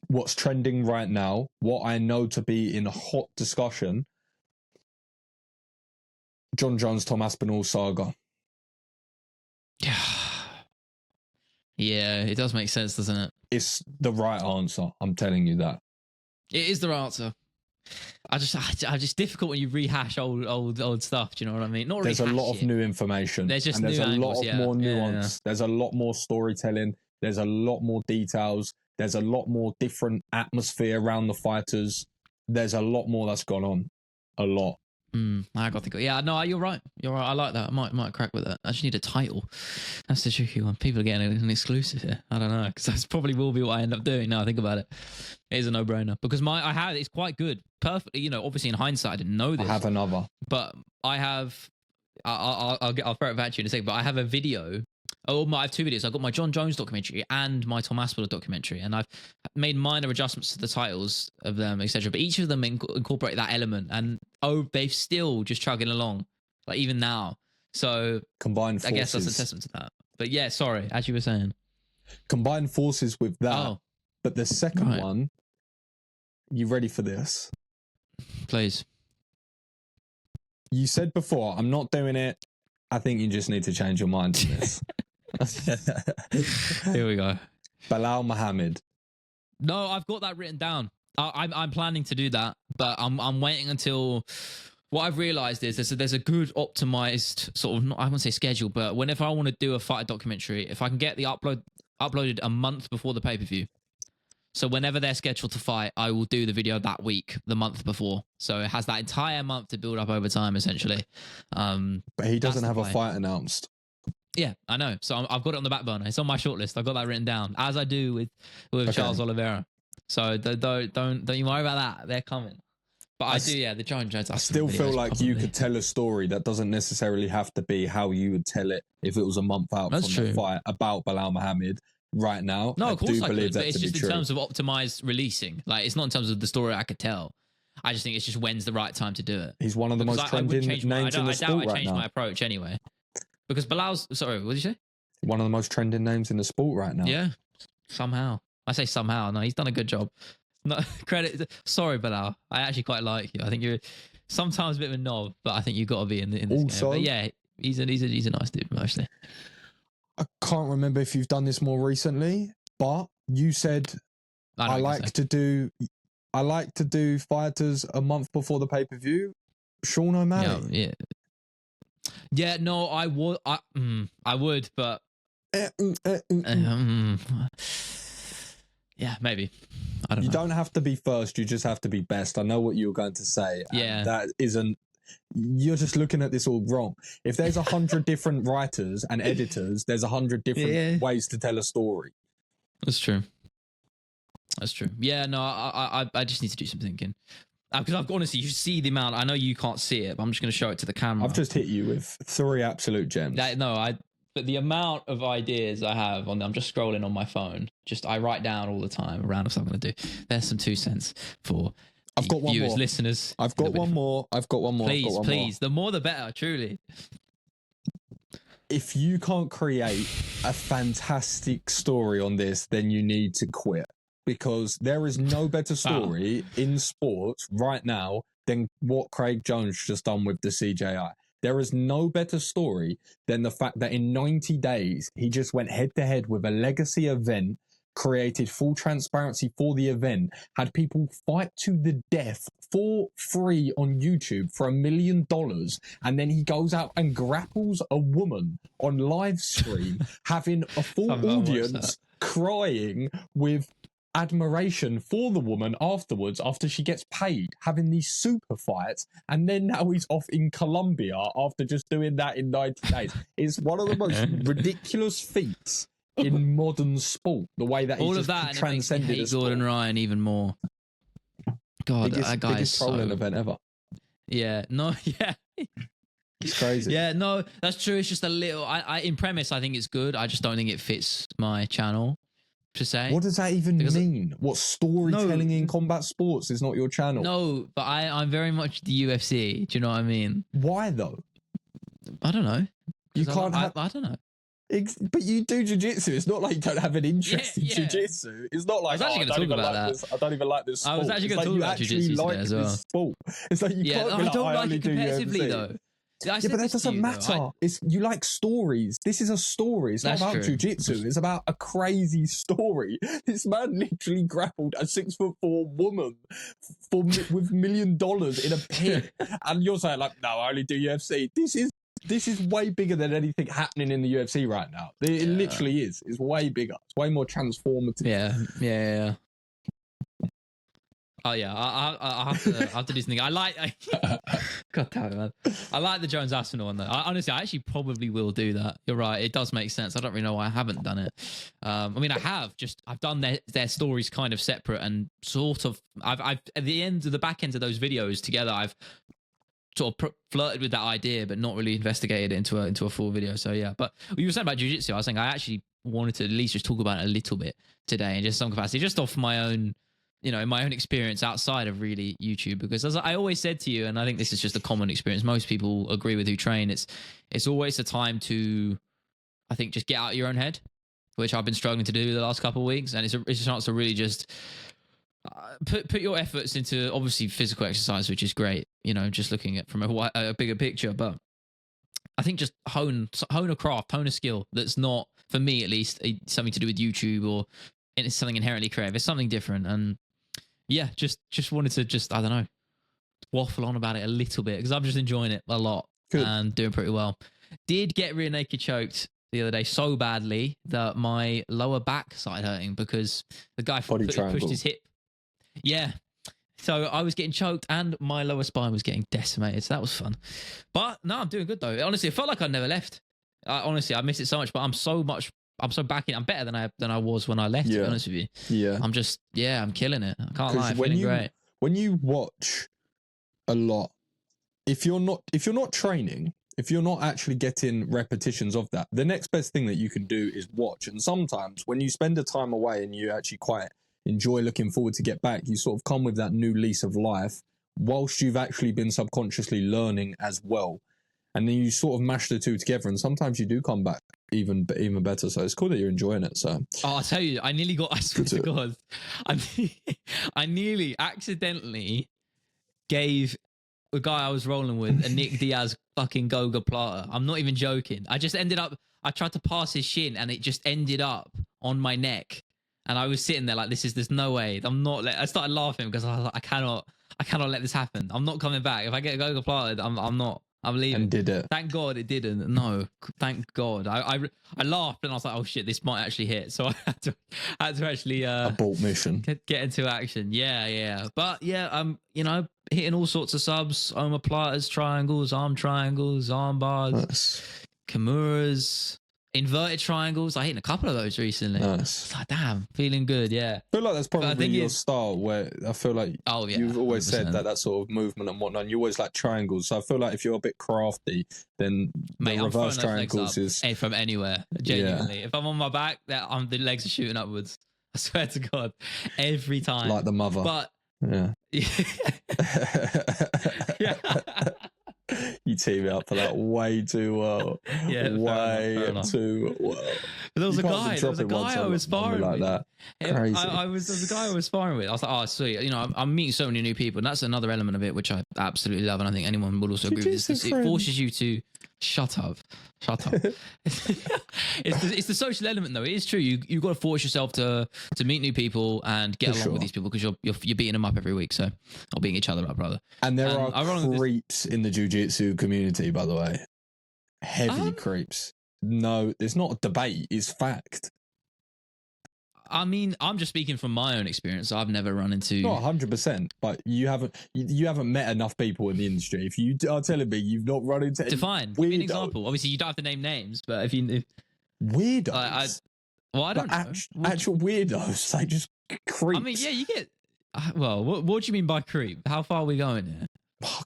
what's trending right now, what I know to be in hot discussion, John Jones, Tom Aspinall saga. Yeah, it does make sense, doesn't it? It's the right answer. I'm telling you that. It is the right answer. I just difficult when you rehash old stuff. Do you know what I mean? Not there's a lot of new information. There's just there's new a angles, lot of more nuance. Yeah. There's a lot more storytelling. There's a lot more details. There's a lot more different atmosphere around the fighters. There's a lot more that's gone on. A lot. I got to think. Yeah, no, you're right. You're right. I like that. I might crack with that. I just need a title. That's the tricky one. People are getting an exclusive here. I don't know, because that's probably will be what I end up doing. Now I think about it, it is a no-brainer because it's quite good. Perfectly, obviously in hindsight, I didn't know this. I have another, but I have. I'll throw it back to you in a second. But I have a video. I have 2 videos. I've got my John Jones documentary and my Tom Aspinall documentary, and I've made minor adjustments to the titles of them, etc. But each of them incorporate that element, and they've still just chugging along, like even now. So combined forces. I guess that's a testament to that. But yeah, sorry, as you were saying, combined forces with that. But the second one, you ready for this? Please. You said before, I'm not doing it. I think you just need to change your mind on this. Here we go. Belal Muhammad. No, I've got that written down. I'm planning to do that, but I'm waiting until. What I've realized is there's a good optimized sort of, I wouldn't say schedule, but whenever I want to do a fighter documentary, if I can get the uploaded a month before the pay-per-view. So whenever they're scheduled to fight, I will do the video that week, the month before. So it has that entire month to build up over time, essentially. But he doesn't have a fight announced. Yeah, I know. So I've got it on the back burner. It's on my shortlist. I've got that written down, as I do with Charles Oliveira. So don't you worry about that. They're coming. But I do, the John Jones. I still feel like you could tell a story that doesn't necessarily have to be how you would tell it if it was a month out from the fight about Belal Muhammad right now. No, of course I could, but it's just in true. terms of optimized releasing. Like, it's not in terms of the story I could tell. I just think it's just when's the right time to do it. He's one of the most trending names in the sport right now. I doubt I changed my approach anyway. Because Belal's... Sorry, what did you say? One of the most trending names in the sport right now. Yeah, somehow. I say somehow. No, he's done a good job. No credit. Sorry, Belal. I actually quite like you. I think you're sometimes a bit of a knob, but I think you've got to be in this also, game. But yeah, he's a nice dude mostly. I can't remember if you've done this more recently, but you said I like to do fighters a month before the pay-per-view. Sean O'Malley. Yeah. No, I would. I would, but yeah, maybe. I don't know. You don't have to be first. You just have to be best. I know what you were going to say. Yeah, that isn't. You're just looking at this all wrong. If there's 100 different writers and editors, there's 100 different ways to tell a story. That's true. Yeah, no, I just need to do some thinking. Because I've honestly, you see the amount. I know you can't see it, but I'm just going to show it to the camera. I've just hit you with 3 absolute gems. But the amount of ideas I have I'm just scrolling on my phone. I write down all the time a round of stuff I'm going to do. There's some 2 cents for I've got one viewers, more. listeners. I've got one more. Please. The more, the better. Truly. If you can't create a fantastic story on this, then you need to quit, because there is no better story in sports right now than what Craig Jones just done with the CJI. There is no better story than the fact that in 90 days, he just went head to head with a legacy event, created full transparency for the event, had people fight to the death for free on YouTube for $1 million, and then he goes out and grapples a woman on live stream, having a full audience crying with admiration for the woman afterwards, after she gets paid, having these super fights, and then now he's off in Colombia after just doing that in 90 days. It's one of the most ridiculous feats in modern sport, the way that all he's of that transcended. And it makes me hate Gordon Ryan even more. God, that guy is trolling event ever. Yeah, no, yeah. It's crazy. Yeah, no, that's true. It's just a little. I in premise, I think it's good. I just don't think it fits my channel to say. What does that even mean? What storytelling in combat sports is not your channel? No, but I'm very much the UFC. Do you know what I mean? Why though? I don't know. You can't have. I don't know. But you do jiu-jitsu. It's not like you don't have an interest in jiu-jitsu. It's not like, I was actually going to talk about that. I don't even like this sport. I was actually going to talk about jiu-jitsu today as well. Sport. It's like you can't be like, I don't like it do competitively UFC. though. Yeah, but that doesn't matter. You like stories. This is a story. It's not about jiu-jitsu. It's about a crazy story. This man literally grappled a 6'4" woman with $1 million in a pit, and you're saying like, no, I only do UFC. This is way bigger than anything happening in the UFC right now. It literally is. It's way bigger. It's way more transformative. Yeah. Oh yeah, I have to do something. God damn it, man. I like the Jones Arsenal one though. Honestly, I actually probably will do that. You're right. It does make sense. I don't really know why I haven't done it. I mean, I've done their stories kind of separate and sort of. I've at the back end of those videos together. I've sort of flirted with that idea, but not really investigated it into a full video. So yeah, but you were saying about jiu-jitsu. I was saying I actually wanted to at least just talk about it a little bit today, in just some capacity, just off my own, my own experience outside of really YouTube. Because as I always said to you, and I think this is just a common experience, most people agree with who train. It's always a time to, I think, just get out of your own head, which I've been struggling to do the last couple of weeks, and it's a chance to really just put your efforts into obviously physical exercise, which is great, just looking at from a bigger picture. But I think just hone a craft, hone a skill that's not, for me at least, something to do with YouTube or it's something inherently creative. It's something different. And yeah, just wanted to I don't know, waffle on about it a little bit because I'm just enjoying it a lot. Good. And doing pretty well. Did get rear naked choked the other day so badly that my lower back started hurting because the guy pushed his hip. Yeah. So I was getting choked and my lower spine was getting decimated. So that was fun. But no, I'm doing good though. Honestly, it felt like I never left. Honestly, I miss it so much, but I'm so back in. I'm better than I was when I left, to be honest with you. Yeah. I'm killing it. I can't lie. I'm feeling great. When you watch a lot, if you're not training, if you're not actually getting repetitions of that, the next best thing that you can do is watch. And sometimes when you spend the time away and you actually quite enjoy looking forward to get back, you sort of come with that new lease of life whilst you've actually been subconsciously learning as well. And then you sort of mash the two together, and sometimes you do come back even better. So it's cool that you're enjoying it. So I'll tell you, I swear to God, I nearly accidentally gave the guy I was rolling with a Nick Diaz fucking Goga Plata. I'm not even joking. I tried to pass his shin and it just ended up on my neck. And I was sitting there like, there's no way. I started laughing because I was like, I cannot let this happen. I'm not coming back. If I get a Goga Plata, I'm leaving. And did it. Thank God it didn't. No, thank God. I laughed and I was like, oh shit, this might actually hit. So I had to actually abort mission. Get into action. Yeah. But yeah, I'm hitting all sorts of subs, omoplatas, triangles, arm bars, nice. Kimuras. Inverted triangles. I hit a couple of those recently. Nice. It's like, damn, feeling good. Yeah. I feel like that's probably your style, where I feel like you've always 100%. said that sort of movement and whatnot. And you always like triangles. So I feel like if you're a bit crafty, then the reverse triangles is from anywhere. Genuinely, if I'm on my back, the legs are shooting upwards. I swear to God, every time. Like the mother. But yeah. Yeah. You team me up for that way too well. Yeah, way too well. But there was a guy I was sparring like with. That. Crazy. There was a guy I was sparring with. I was like, oh, sweet. You know, I'm meeting so many new people, and that's another element of it which I absolutely love, and I think anyone will also agree with this. It forces you to shut up. It's the social element, though. It is true. You've got to force yourself to meet new people and get along with these people, because you're beating them up every week, so or beating each other up, rather. And there are creeps in the jiu-jitsu community, by the way. Heavy creeps. No, it's not a debate. It's fact. I mean, I'm just speaking from my own experience. I've never run into not 100%, but you haven't met enough people in the industry. If you are telling me you've not run into define, give me an example. Obviously, you don't have to name names, but if weirdos, I don't know. Actual weirdos, like just creeps. I mean, yeah, you get. Well, what do you mean by creep? How far are we going here?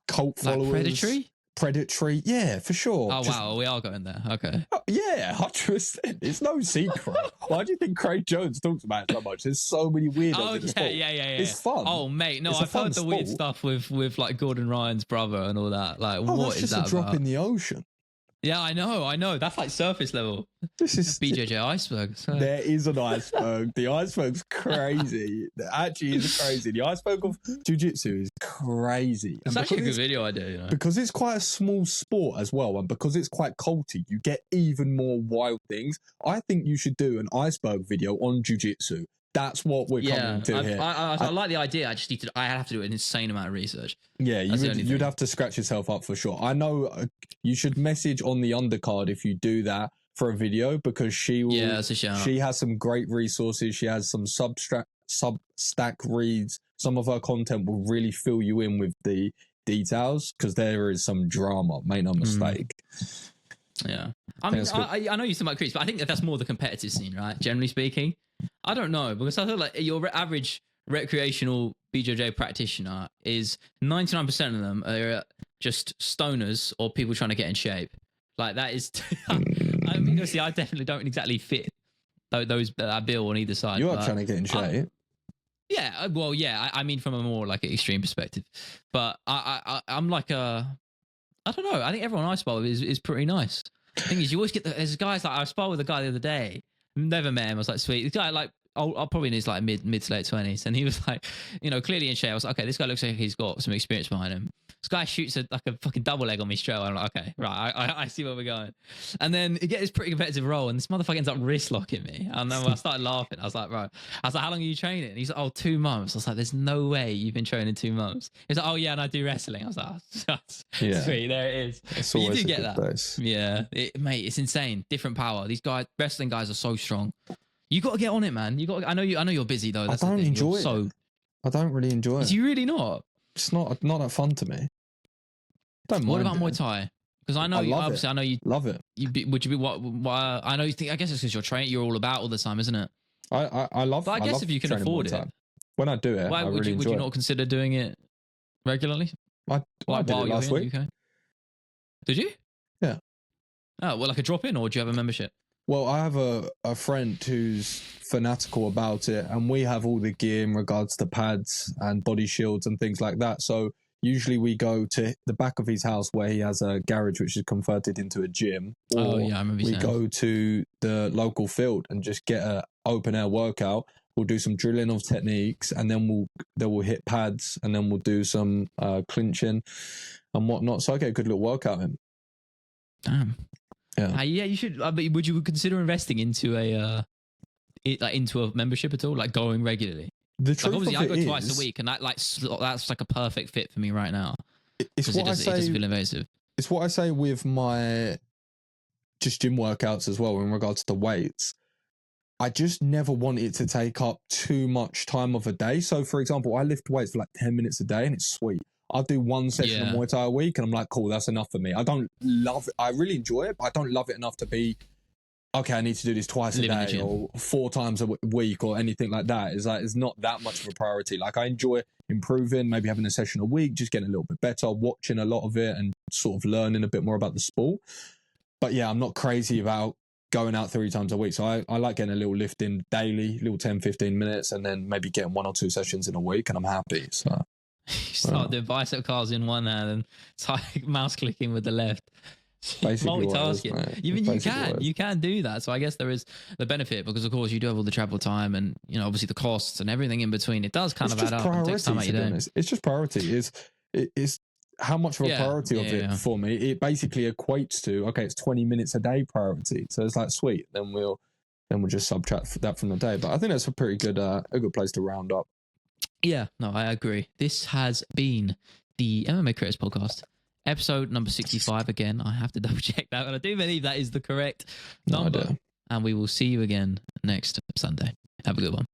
Cult followers, predatory, yeah, for sure. Oh wow, we are going there. Okay. Yeah, 100%. It's no secret. Why do you think Craig Jones talks about it so much? There's so many weirdos. Oh yeah. It's fun. Oh mate, no, I've heard the weird stuff with like Gordon Ryan's brother and all that. Like, what is that about? Just a drop in the ocean. Yeah, I know. That's like surface level. This is BJJ iceberg. So. There is an iceberg. The iceberg's crazy. It actually is crazy. The iceberg of jiu-jitsu is crazy. It's actually a good video idea, you know. Because it's quite a small sport as well, and because it's quite culty, you get even more wild things. I think you should do an iceberg video on jiu-jitsu. That's what we're coming to here. I like the idea. I have to do an insane amount of research. Yeah, you'd have to scratch yourself up for sure. I know you should message on the undercard if you do that for a video, because she will. Yeah, that's a shout. She has some great resources. She has some Substack reads. Some of her content will really fill you in with the details, because there is some drama. Make no mistake. Yeah, I mean, I know you talk about creeps, but I think that's more the competitive scene, right? Generally speaking. I don't know, because I feel like your average recreational BJJ practitioner is 99% of them are just stoners or people trying to get in shape. Like that is, I mean, obviously, I definitely don't exactly fit that bill on either side. You are trying to get in shape. Yeah, well, yeah. I mean, from a more like extreme perspective, but I'm like I don't know. I think everyone I spar with is pretty nice. The thing is, you always get there's guys like I sparred with a guy the other day. Never met him. I was like, sweet. This guy, like, I'll probably in his like mid to late 20s, and he was like, you know, clearly in shape. I was like, okay, this guy looks like he's got some experience behind him. This guy shoots like a fucking double leg on me straight away. I'm like, okay, right, I see where we're going. And then he gets this pretty competitive role, and this motherfucker ends up wrist locking me. And then I started laughing. I was like, bro, how long are you training? And he's like, 2 months. I was like, there's no way you've been training 2 months. He's like, oh yeah, and I do wrestling. I was like, yeah, sweet, there it is. But you do get that. Place. Yeah, mate, it's insane. Different power. These wrestling guys are so strong. You got to get on it, man. I know you're busy though. That's I don't enjoy it. I don't really enjoy it. Do you really not? It's not that fun to me. What about Muay Thai? Because I know I know you love it. Would you be what? I know you think. I guess it's because you're all about all the time, isn't it? I love. But I guess if you can afford it, when I do it, why would you not consider doing it regularly? I did it last week. Did you? Yeah. Oh, well, like a drop in, or do you have a membership? Well, I have a friend who's fanatical about it, and we have all the gear in regards to pads and body shields and things like that. So usually we go to the back of his house where he has a garage which is converted into a gym. Or I remember we go to the local field and just get an open air workout. We'll do some drilling of techniques, and then we'll hit pads, and then we'll do some clinching and whatnot. So I get a good little workout in. Damn. Yeah, you should. Would you consider investing into a membership at all, like going regularly? The truth obviously, I go is, twice a week, and that's like a perfect fit for me right now. It's what it doesn't feel invasive. It's what I say with my just gym workouts as well in regards to weights. I just never want it to take up too much time of a day. So, for example, I lift weights for like 10 minutes a day, and it's sweet. I'll do one session of Muay Thai a week, and I'm like, cool, that's enough for me. I don't love it. I really enjoy it, but I don't love it enough to be okay, I need to do this twice a day or 4 times a week or anything like that. It's not that much of a priority. Like, I enjoy improving, maybe having a session a week, just getting a little bit better, watching a lot of it and sort of learning a bit more about the sport. But yeah, I'm not crazy about going out 3 times a week. So I like getting a little lift in daily, little 10, 15 minutes, and then maybe getting 1 or 2 sessions in a week, and I'm happy. So you start doing bicep curls in one hand and it's like mouse clicking with the left. Multitasking. You can do that. So I guess there is the benefit, because of course you do have all the travel time and, you know, obviously the costs and everything in between. It does kind of add up and takes time out your day. It's just priority. It's how much of a priority of it for me. It basically equates to, okay, it's 20 minutes a day priority. So it's like, sweet, then we'll just subtract that from the day. But I think that's a pretty good a good place to round up. Yeah, no, I agree. This has been the MMA Creators Podcast, episode number 65. Again, I have to double check that, but I do believe that is the correct number. And we will see you again next Sunday. Have a good one.